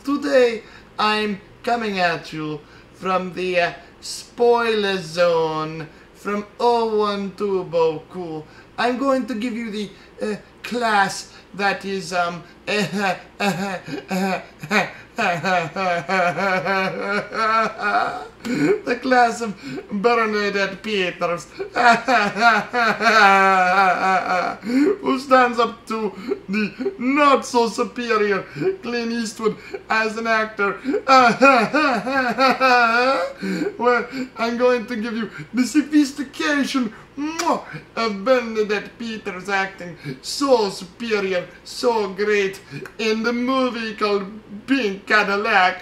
Today I'm coming at you from the spoiler zone from 012Boku. I'm going to give you the class that is the class of Bernadette Peters, who stands up to the not so superior Clint Eastwood as an actor. Well, I'm going to give you the sophistication of Bernadette Peters acting so superior, so great in the movie called Pink Cadillac.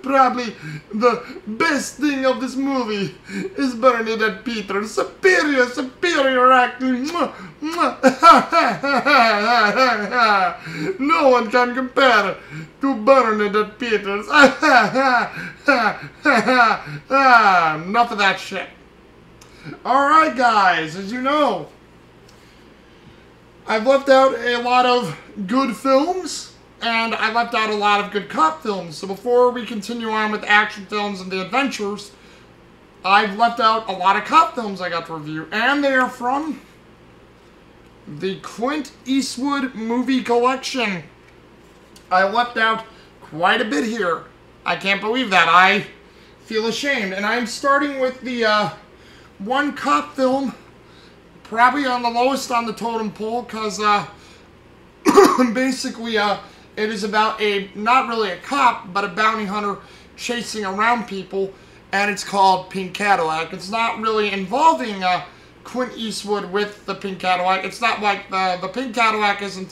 Probably the best thing of this movie is Bernadette Peters' superior acting. No one can compare to Bernadette Peters. Enough of that shit. Alright guys, as you know, I've left out a lot of good films, and I left out a lot of good cop films. So before we continue on with action films and the adventures, I've left out a lot of cop films I got to review, and they are from the Clint Eastwood movie collection. I left out quite a bit here. I can't believe that. I feel ashamed. And I'm starting with the one cop film, probably on the lowest on the totem pole, because basically it is about not really a cop, but a bounty hunter chasing around people, and it's called Pink Cadillac. It's not really involving Clint Eastwood with the Pink Cadillac. It's not like the Pink Cadillac isn't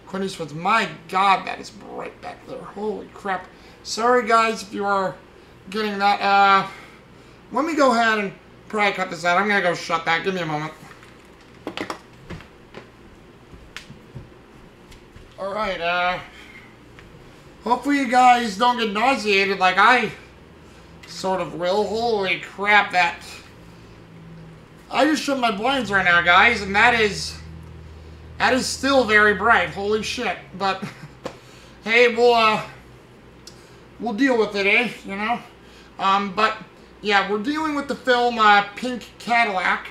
Clint Eastwood's. My God, that is bright back there. Holy crap. Sorry guys if you are getting that. Let me go ahead and probably cut this out. I'm gonna go shut that. Give me a moment. Alright, hopefully you guys don't get nauseated like I sort of will. Holy crap, that... I just shut my blinds right now, guys, and that is still very bright. Holy shit. But, hey, we'll deal with it, eh? You know? But, yeah, we're dealing with the film, Pink Cadillac,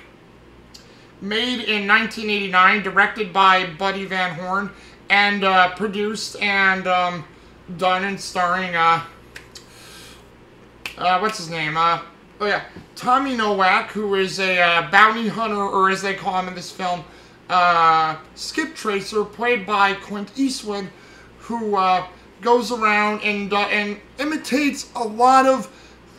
made in 1989, directed by Buddy Van Horn, and produced and done and starring what's his name? Oh yeah, Tommy Nowak, who is a bounty hunter, or as they call him in this film, skip tracer, played by Clint Eastwood, who goes around and imitates a lot of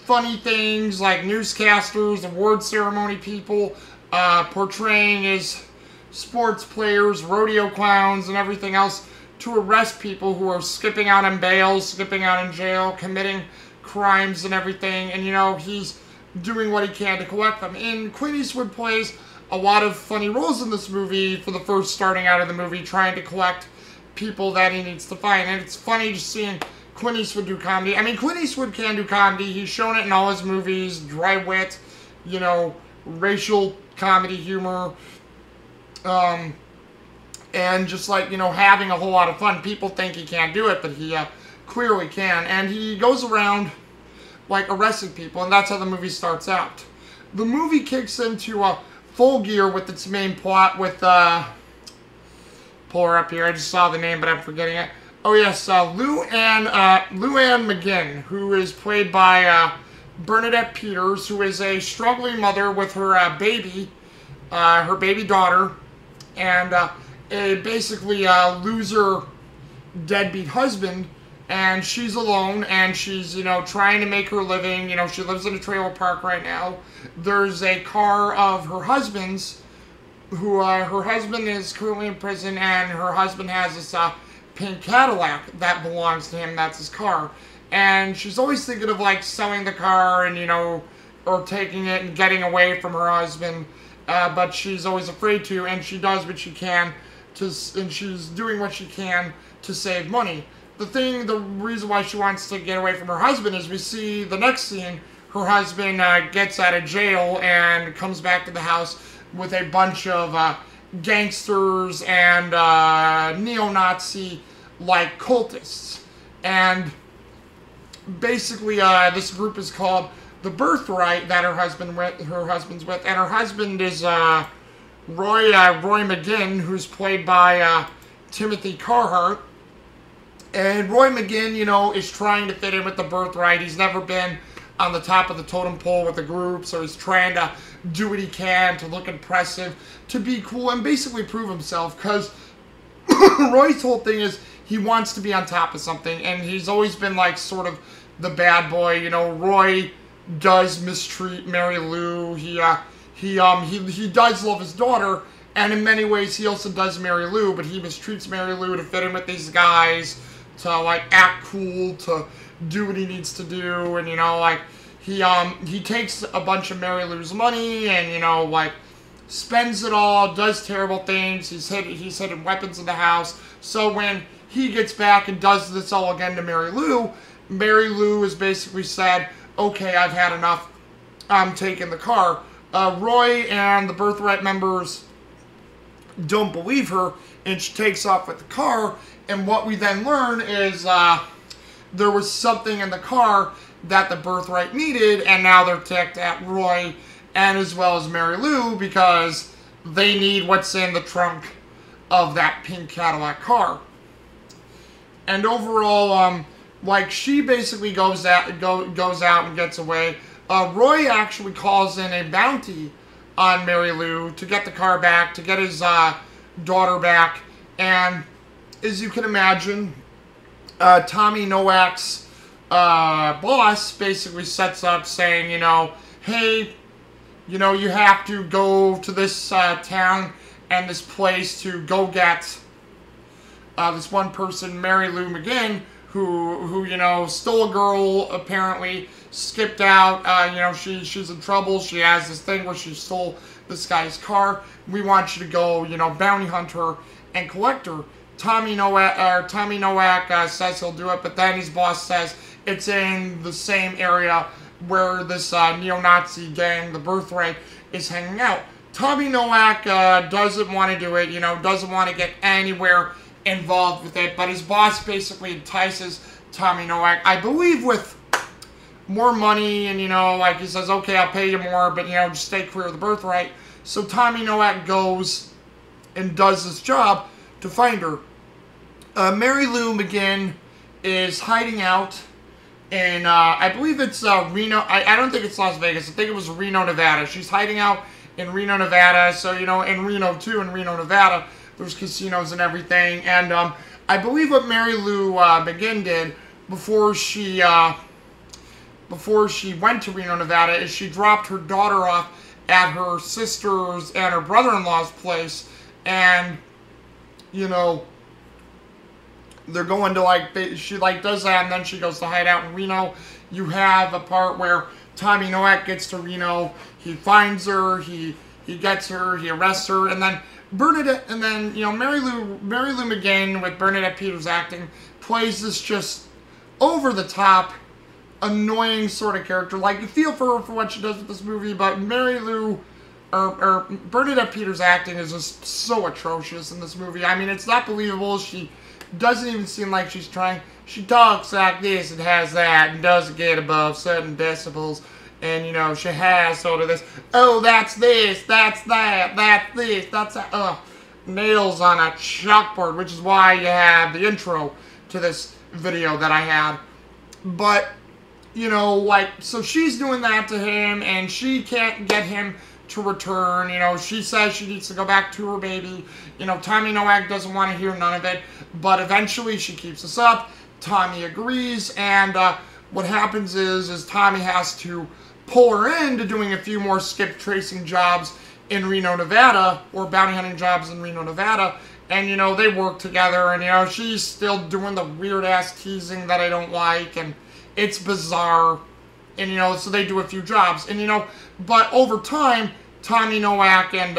funny things like newscasters, award ceremony people, portraying as sports players, rodeo clowns, and everything else to arrest people who are skipping out on bail, skipping out in jail, committing crimes and everything, and you know, he's doing what he can to collect them. And Clint Eastwood plays a lot of funny roles in this movie for the first starting out of the movie, trying to collect people that he needs to find. And it's funny just seeing Clint Eastwood do comedy. I mean, Clint Eastwood can do comedy. He's shown it in all his movies, dry wit, you know, racial comedy humor, and just like, you know, having a whole lot of fun. People think he can't do it, but he clearly can. And he goes around like arresting people, and that's how the movie starts out. The movie kicks into full gear with its main plot with pull her up here. I just saw the name, but I'm forgetting it. Oh yes, Luann McGinn, who is played by Bernadette Peters, who is a struggling mother with her baby daughter, and a basically loser deadbeat husband, and she's alone, and she's, you know, trying to make her living. You know, she lives in a trailer park right now. There's a car of her husband's, who her husband is currently in prison, and her husband has this Pink Cadillac that belongs to him. That's his car, and she's always thinking of like selling the car and, you know, or taking it and getting away from her husband, but she's always afraid to, and she does what she can to, and she's doing what she can to save money. The reason why she wants to get away from her husband is we see the next scene, her husband gets out of jail and comes back to the house with a bunch of gangsters and neo-Nazi like cultists. And basically this group is called the Birthright, that her husband's with, and her husband is Roy McGinn, who's played by Timothy Carhart. And Roy McGinn, you know, is trying to fit in with the Birthright. He's never been on the top of the totem pole with the group, so he's trying to do what he can to look impressive, to be cool, and basically prove himself, because Roy's whole thing is he wants to be on top of something, and he's always been like sort of the bad boy. You know, Roy does mistreat Mary Lou. He does love his daughter, and in many ways he also does Mary Lou, but he mistreats Mary Lou to fit in with these guys, to like act cool, to do what he needs to do. And you know, like he takes a bunch of Mary Lou's money, and you know, like spends it all, does terrible things. He's hidden weapons in the house. So when he gets back and does this all again to Mary Lou has basically said, okay, I've had enough, I'm taking the car. Roy and the Birthright members don't believe her, and she takes off with the car. And what we then learn is there was something in the car that the Birthright needed, and now they're ticked at Roy and as well as Mary Lou, because they need what's in the trunk of that pink Cadillac car. And overall, like, she basically goes out and gets away. Roy actually calls in a bounty on Mary Lou to get the car back, to get his daughter back. And as you can imagine, Tommy Nowak's boss basically sets up saying, you know, hey, you know, you have to go to this town and this place to go get this one person, Mary Lou McGinn, who you know, stole a girl, apparently, skipped out. You know, she's in trouble. She has this thing where she stole this guy's car. We want you to go, you know, bounty hunt her and collect her. Tommy Nowak says he'll do it, but then his boss says it's in the same area where this neo-Nazi gang, the Birthright, is hanging out. Tommy Nowak doesn't want to do it, you know, doesn't want to get anywhere involved with it, but his boss basically entices Tommy Nowak, I believe, with more money, and you know, like, he says, okay, I'll pay you more, but you know, just stay clear of the Birthright. So Tommy Nowak goes and does this job to find her. Mary Lou McGinn is hiding out in, I believe it's Reno. I don't think it's Las Vegas. I think it was Reno, Nevada. She's hiding out in Reno, Nevada. So, you know, in Reno, too, in Reno, Nevada, there's casinos and everything. And I believe what Mary Lou McGinn did before she went to Reno, Nevada, is she dropped her daughter off at her sister's and her brother-in-law's place. And, you know, they're going to, like, she, like, does that, and then she goes to hide out in Reno. You have a part where Tommy Nowak gets to Reno, he finds her, he gets her, he arrests her, and then Bernadette, and then, you know, Mary Lou McGinn, with Bernadette Peters acting, plays this just over-the-top, annoying sort of character. Like, you feel for her for what she does with this movie, but Mary Lou, or Bernadette Peters' acting is just so atrocious in this movie. I mean, it's not believable. She doesn't even seem like she's trying. She talks like this and has that and doesn't get above certain decibels. And, you know, she has sort of this, oh, that's this, that's that, that's this, that's that. Nails on a chalkboard, which is why you have the intro to this video that I had. But, you know, like, so she's doing that to him, and she can't get him to return. You know, she says she needs to go back to her baby. You know, Tommy Nowak doesn't want to hear none of it, but eventually she keeps us up. Tommy agrees, and what happens is Tommy has to pull her into doing a few more skip tracing jobs in Reno, Nevada, or bounty hunting jobs in Reno, Nevada, and, you know, they work together, and, you know, she's still doing the weird-ass teasing that I don't like, and it's bizarre, and, you know, so they do a few jobs, and, you know, but over time, Tommy Nowak and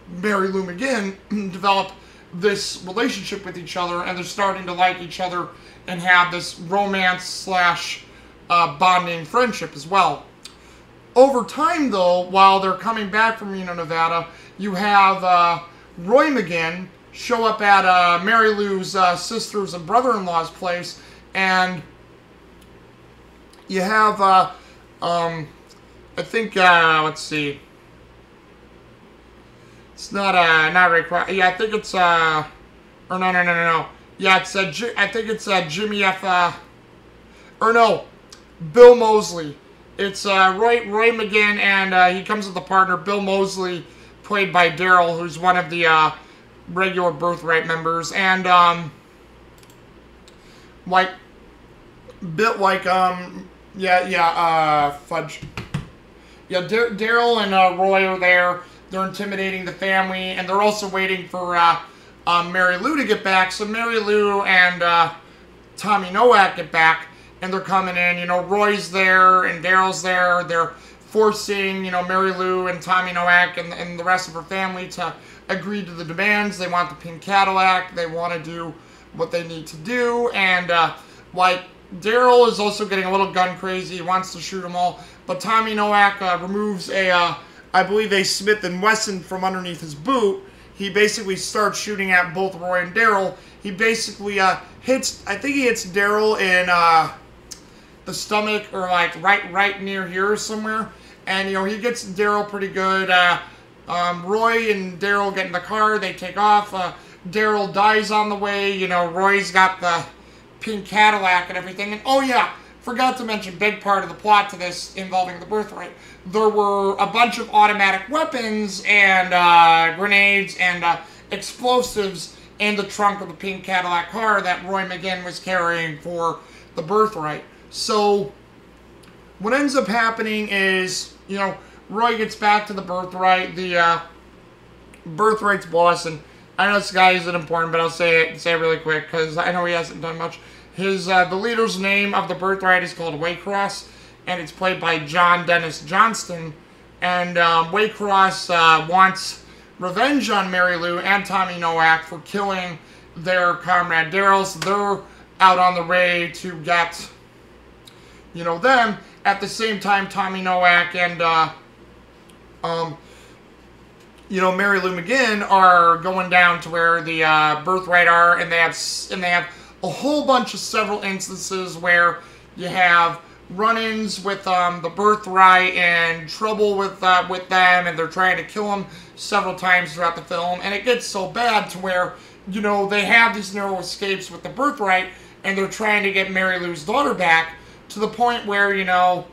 Mary Lou McGinn develop this relationship with each other, and they're starting to like each other and have this romance slash bonding friendship as well. Over time, though, while they're coming back from Reno, Nevada, you have Roy McGinn show up at Mary Lou's sister's and brother-in-law's place, and you have, I think, let's see. It's not right. Yeah, I think it's, or no. Yeah, it's, I think it's, Jimmy F, or no, Bill Moseley. It's, Roy McGinn, and, he comes with a partner, Bill Moseley, played by Daryl, who's one of the, regular Birthright members, and, fudge. Yeah, Daryl and, Roy are there. They're intimidating the family, and they're also waiting for, Mary Lou to get back. So Mary Lou and, Tommy Nowak get back, and they're coming in. You know, Roy's there, and Daryl's there. They're forcing, you know, Mary Lou and Tommy Nowak and the rest of her family to agree to the demands. They want the Pink Cadillac. They want to do what they need to do. And, Daryl is also getting a little gun crazy. He wants to shoot them all. But Tommy Nowak removes I believe a Smith & Wesson from underneath his boot. He basically starts shooting at both Roy and Daryl. He basically hits, I think he hits Daryl in the stomach, or like right near here somewhere. And, you know, he gets Daryl pretty good. Roy and Daryl get in the car. They take off. Daryl dies on the way. You know, Roy's got the Pink Cadillac and everything. And, oh yeah, forgot to mention, big part of the plot to this involving the Birthright. There were a bunch of automatic weapons and grenades and explosives in the trunk of the Pink Cadillac car that Roy McGinn was carrying for the Birthright. So what ends up happening is, you know, Roy gets back to the Birthright. The Birthright's boss, and I know this guy isn't important, but I'll say it really quick because I know he hasn't done much. His the leader's name of the Birthright is called Waycross, and it's played by John Dennis Johnston. And Waycross wants revenge on Mary Lou and Tommy Nowak for killing their comrade Daryl. So they're out on the way to get, you know, them. At the same time, Tommy Nowak and you know, Mary Lou McGinn are going down to where the Birthright are, and they have a whole bunch of several instances where you have run-ins with the Birthright and trouble with them, and they're trying to kill them several times throughout the film. And it gets so bad to where, you know, they have these narrow escapes with the Birthright, and they're trying to get Mary Lou's daughter back, to the point where, you know,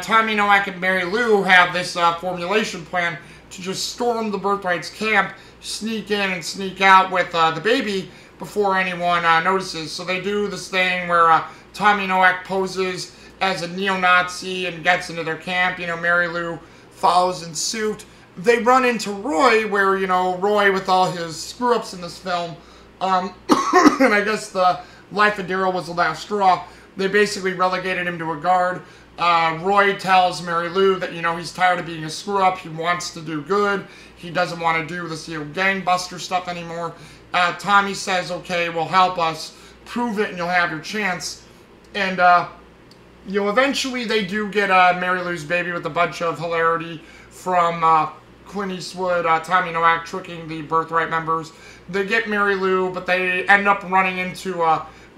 Tommy Nowak and Mary Lou have this formulation plan to just storm the Birthright's camp, sneak in and sneak out with the baby before anyone notices. So they do this thing where Tommy Nowak poses as a neo-Nazi and gets into their camp. You know, Mary Lou follows in suit. They run into Roy, where, you know, Roy, with all his screw-ups in this film, and I guess the life of Daryl was the last straw. They basically relegated him to a guard. Roy tells Mary Lou that, you know, he's tired of being a screw-up. He wants to do good. He doesn't want to do this, you know, gangbuster stuff anymore. Tommy says, okay, well, help us. Prove it and you'll have your chance. And, you know, eventually they do get Mary Lou's baby with a bunch of hilarity from Clint Eastwood, Tommy Nowak tricking the Birthright members. They get Mary Lou, but they end up running into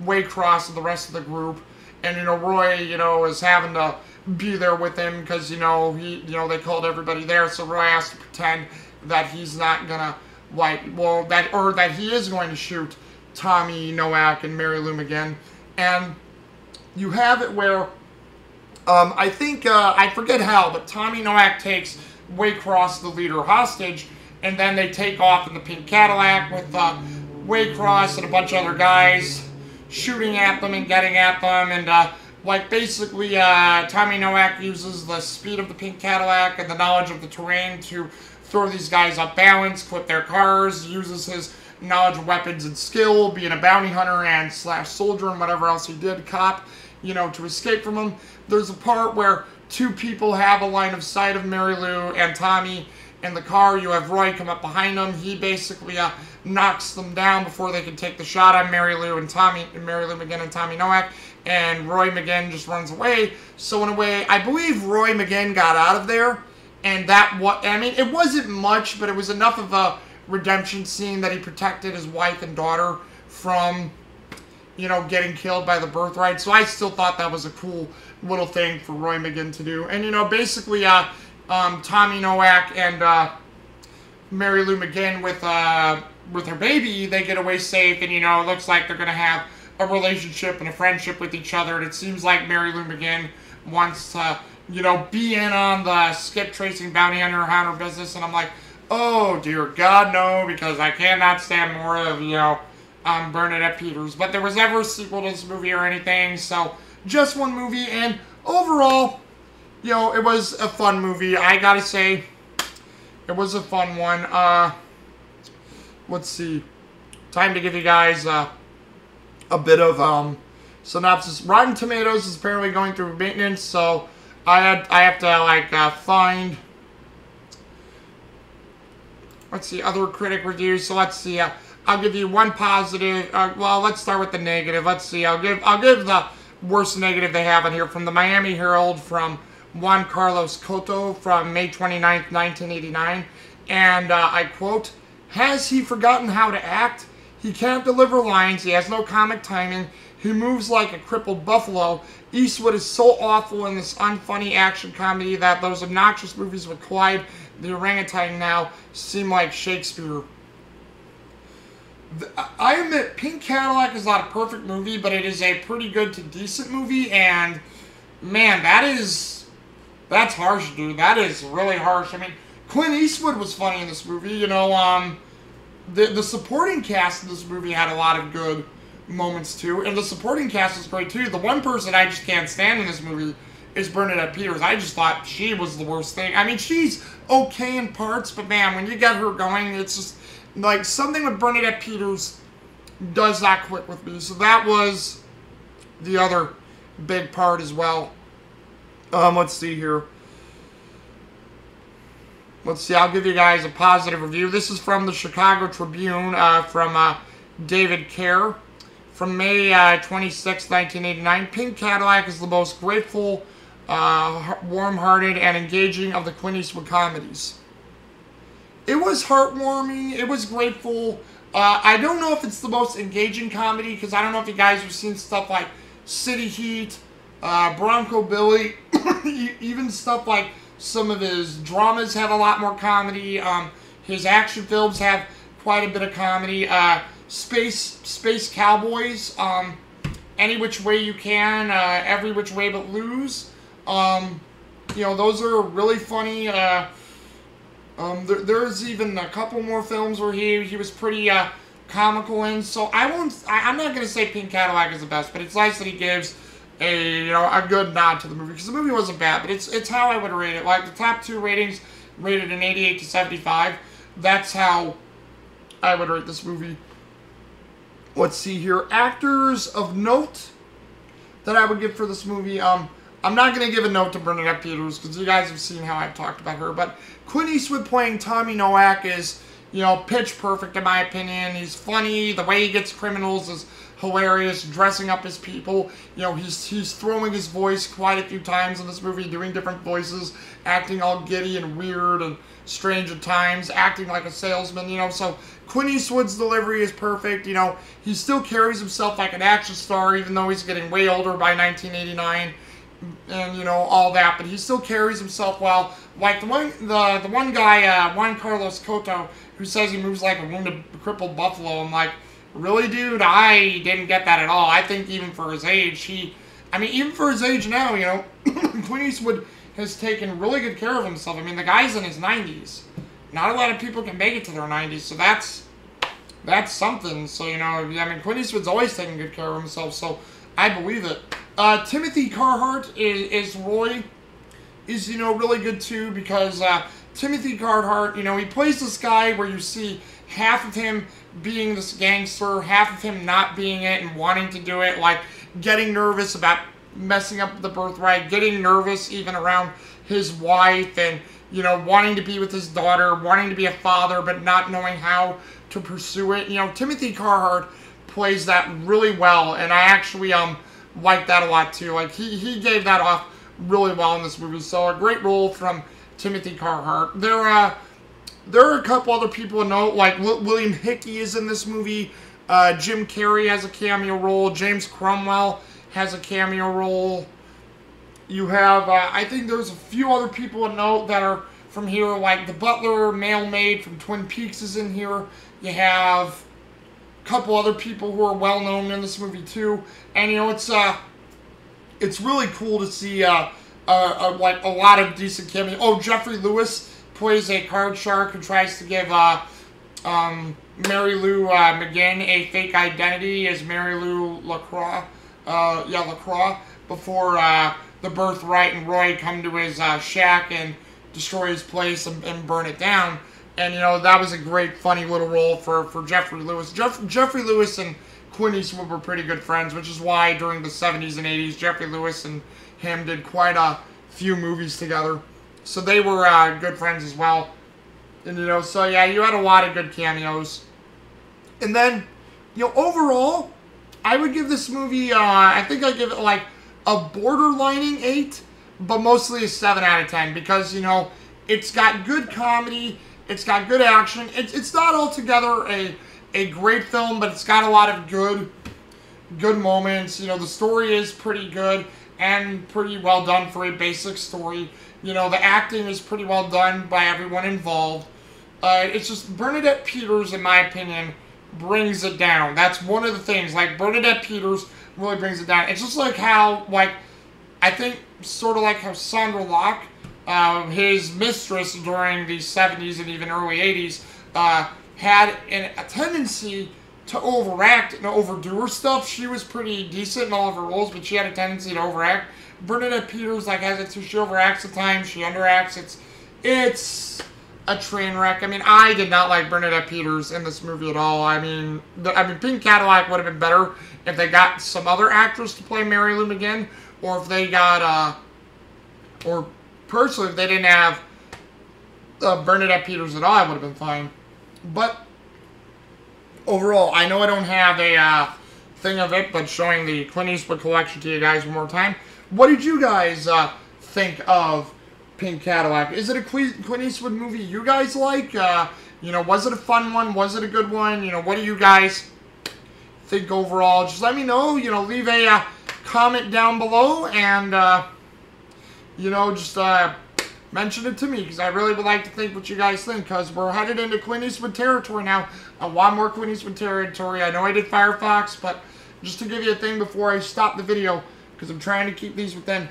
Waycross and the rest of the group. And, you know, Roy, you know, is having to be there with him because, you know, they called everybody there. So Roy has to pretend that he's not gonna, that he is going to shoot Tommy Nowak and Mary Lou McGinn. And you have it where, I think, I forget how, but Tommy Nowak takes Waycross, the leader, hostage, and then they take off in the Pink Cadillac with Waycross and a bunch of other guys shooting at them and getting at them, and basically Tommy Nowak uses the speed of the Pink Cadillac and the knowledge of the terrain to throw these guys off balance, clip their cars, uses his knowledge of weapons and skill, being a bounty hunter and slash soldier and whatever else he did, cop, you know, to escape from them. There's a part where two people have a line of sight of Mary Lou and Tommy in the car. You have Roy come up behind them. He basically knocks them down before they can take the shot on Mary Lou McGinn and Tommy Nowak, and Roy McGinn just runs away. So in a way, I believe Roy McGinn got out of there, And that, I mean, it wasn't much, but it was enough of a redemption scene that he protected his wife and daughter from, you know, getting killed by the birthright. So I still thought that was a cool little thing for Roy McGinn to do. And, you know, basically, Tommy Nowak and Mary Lou McGinn with her baby, they get away safe, and, you know, it looks like they're going to have a relationship and a friendship with each other. And it seems like Mary Lou McGinn wants to, you know, be in on the skip tracing bounty hunter business. And I'm like, oh, dear God, no, because I cannot stand more of, you know, Bernadette Peters. But there was never a sequel to this movie or anything, so just one movie. And overall, you know, it was a fun movie. I gotta say, it was a fun one. Let's see. Time to give you guys a bit of synopsis. Rotten Tomatoes is apparently going through maintenance, so I have to like find. Let's see other critic reviews. So let's see. I'll give you one positive. Well, let's start with the negative. Let's see. I'll give the worst negative they have in here from the Miami Herald from Juan Carlos Cotto from May 29th, 1989, and I quote: "Has he forgotten how to act? He can't deliver lines. He has no comic timing. He moves like a crippled buffalo. Eastwood is so awful in this unfunny action comedy that those obnoxious movies with Clyde the orangutan now seem like Shakespeare." I admit, Pink Cadillac is not a perfect movie, but it is a pretty good to decent movie, and man, that's harsh, dude. That is really harsh. I mean, Clint Eastwood was funny in this movie, you know, the supporting cast in this movie had a lot of good moments too, and the supporting cast is great too. The one person I just can't stand in this movie is Bernadette Peters. I just thought she was the worst thing. I mean, she's okay in parts, but man, when you get her going, it's just like something with Bernadette Peters does not click with me. So that was the other big part as well. Let's see here. Let's see, I'll give you guys a positive review. This is from the Chicago Tribune, from David Kerr, from May 26, 1989. Pink Cadillac is the most grateful, warm-hearted, and engaging of the Clint Eastwood comedies. It was heartwarming. It was grateful. I don't know if it's the most engaging comedy, because I don't know if you guys have seen stuff like City Heat, Bronco Billy, even stuff like some of his dramas have a lot more comedy. His action films have quite a bit of comedy. Space Cowboys, Any Which Way You Can, Every Which Way But Lose. You know, those are really funny. There's even a couple more films where he was pretty comical in. So I'm not gonna say Pink Cadillac is the best, but it's nice that he gives a good nod to the movie, because the movie wasn't bad, but it's how I would rate it. Like the top two ratings rated an 88 to 75. That's how I would rate this movie. Let's see here, actors of note that I would give for this movie. I'm not going to give a note to Bernadette Peters, because you guys have seen how I've talked about her, but Clint Eastwood playing Tommy Nowak is, you know, pitch perfect in my opinion. He's funny. The way he gets criminals is hilarious. Dressing up his people. You know, he's throwing his voice quite a few times in this movie, doing different voices, acting all giddy and weird and strange at times, acting like a salesman, you know. So Clint Eastwood's delivery is perfect. You know, he still carries himself like an action star, even though he's getting way older by 1989. And, you know, all that, but he still carries himself well. Like the one guy, Juan Carlos Cotto, who says he moves like a wounded, crippled buffalo. I'm like, really, dude? I didn't get that at all. I think even for his age, even for his age now, you know, Clint Eastwood has taken really good care of himself. I mean, the guy's in his 90s. Not a lot of people can make it to their 90s, so that's something. So, you know, I mean, Clint Eastwood's always taking good care of himself, so I believe it. Timothy Carhart is Roy, is, you know, really good too, because Timothy Carhart, you know, he plays this guy where you see half of him being this gangster, half of him not being it and wanting to do it, like getting nervous about messing up the birthright, getting nervous even around his wife, and, you know, wanting to be with his daughter, wanting to be a father, but not knowing how to pursue it. You know, Timothy Carhart plays that really well, and I actually like that a lot too. Like he gave that off really well in this movie. So a great role from Timothy Carhart. There are a couple other people to note, like William Hickey is in this movie. Jim Carrey has a cameo role. James Cromwell has a cameo role. You have, I think there's a few other people to note that are from here, like the butler, mailmaid from Twin Peaks is in here. You have a couple other people who are well known in this movie too. And you know, it's really cool to see like a lot of decent cameos. Oh, Jeffrey Lewis plays a card shark who tries to give Mary Lou McGinn a fake identity as Mary Lou LaCroix. LaCroix, before the Birthright and Roy come to his shack and destroy his place and burn it down. And, you know, that was a great, funny little role for Jeffrey Lewis. Jeffrey Lewis and Clint Eastwood were pretty good friends, which is why during the 70s and 80s, Jeffrey Lewis and him did quite a few movies together. So they were good friends as well. And, you know, so yeah, you had a lot of good cameos. And then, you know, overall, I would give this movie, I think I'd give it like a borderlining 8, but mostly a 7 out of 10. Because, you know, it's got good comedy, it's got good action. It's not altogether a great film, but it's got a lot of good moments. You know, the story is pretty good and pretty well done for a basic story. You know, the acting is pretty well done by everyone involved. It's just Bernadette Peters, in my opinion, brings it down. That's one of the things. Like, Bernadette Peters really brings it down. It's just like how, like, I think sort of like how Sandra Locke, his mistress during the 70s and even early 80s, had a tendency to overact and overdo her stuff. She was pretty decent in all of her roles, but she had a tendency to overact. Bernadette Peters, like, has it too. She overacts at times. She underacts. It's a train wreck. I mean, I did not like Bernadette Peters in this movie at all. I mean, Pink Cadillac would have been better if they got some other actress to play Mary Lou McGinn, or if they got, or personally, if they didn't have Bernadette Peters at all, I would have been fine. But overall, I know I don't have a thing of it, but showing the Clint Eastwood collection to you guys one more time. What did you guys think of Pink Cadillac? Is it a Clint Eastwood movie you guys like? You know, was it a fun one? Was it a good one? You know, what do you guys think overall? Just let me know. You know, leave a comment down below, and you know, just mention it to me, because I really would like to think what you guys think, because we're headed into Clint Eastwood territory now. A lot more Clint Eastwood territory. I know I did Firefox, but just to give you a thing before I stop the video, because I'm trying to keep these within.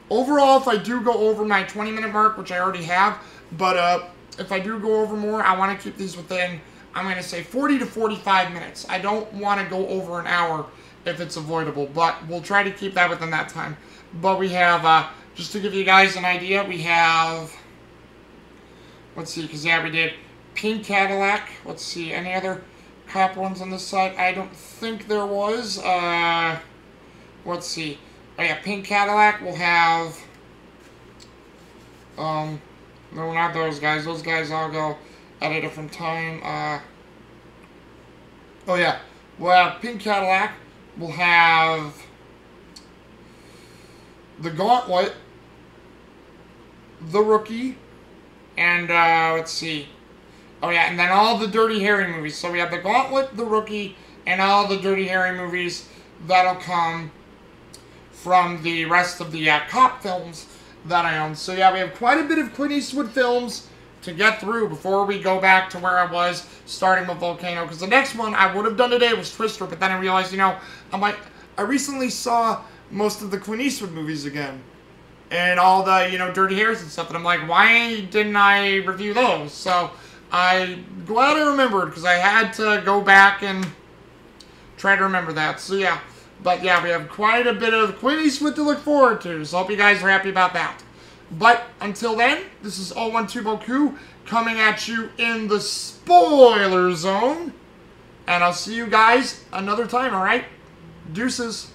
Overall, if I do go over my 20-minute mark, which I already have, but if I do go over more, I want to keep these within, I'm going to say 40 to 45 minutes. I don't want to go over an hour if it's avoidable, but we'll try to keep that within that time. But we have, just to give you guys an idea, we have, let's see, because yeah, we did Pink Cadillac. Let's see, any other cop ones on this side? I don't think there was. Let's see. Oh yeah, Pink Cadillac will have, no, not those guys. Those guys all go at a different time. Oh yeah, we'll have Pink Cadillac. We'll have The Gauntlet, The Rookie, and, let's see. Oh yeah, and then all the Dirty Harry movies. So we have The Gauntlet, The Rookie, and all the Dirty Harry movies that'll come from the rest of the cop films that I own. So yeah, we have quite a bit of Clint Eastwood films to get through before we go back to where I was, starting with Volcano. Because the next one I would have done today was Twister, but then I realized, you know, I recently saw most of the Clint Eastwood movies again. And all the, you know, Dirty Harrys and stuff. And I'm like, why didn't I review those? So I'm glad I remembered, because I had to go back and try to remember that. So yeah. But yeah, we have quite a bit of Clint Eastwood to look forward to, so I hope you guys are happy about that. But until then, this is 012Boku coming at you in the spoiler zone. And I'll see you guys another time, alright? Deuces.